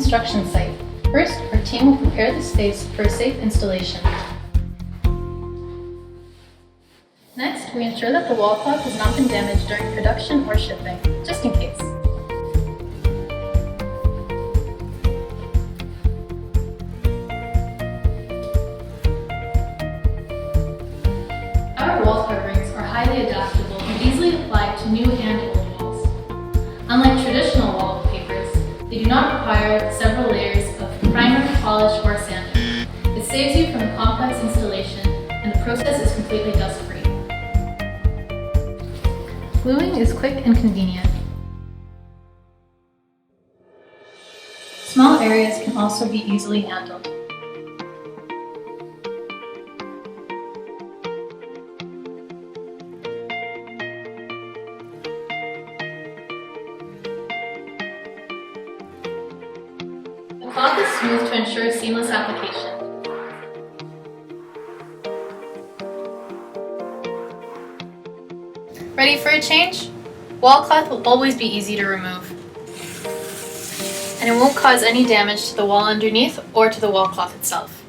construction site. First, our team will prepare the space for a safe installation. Next, we ensure that the wall cloth has not been damaged during production or shipping, just in case. Our wall coverings are highly adaptable and easily applied to new and old walls. Unlike traditional wallpapers, they do not require several layers of primer, polish, or sanding. It saves you from a complex installation, and the process is completely dust-free. Gluing is quick and convenient. Small areas can also be easily handled. The cloth is smooth to ensure seamless application. Ready for a change? Wall cloth will always be easy to remove, and it won't cause any damage to the wall underneath or to the wall cloth itself.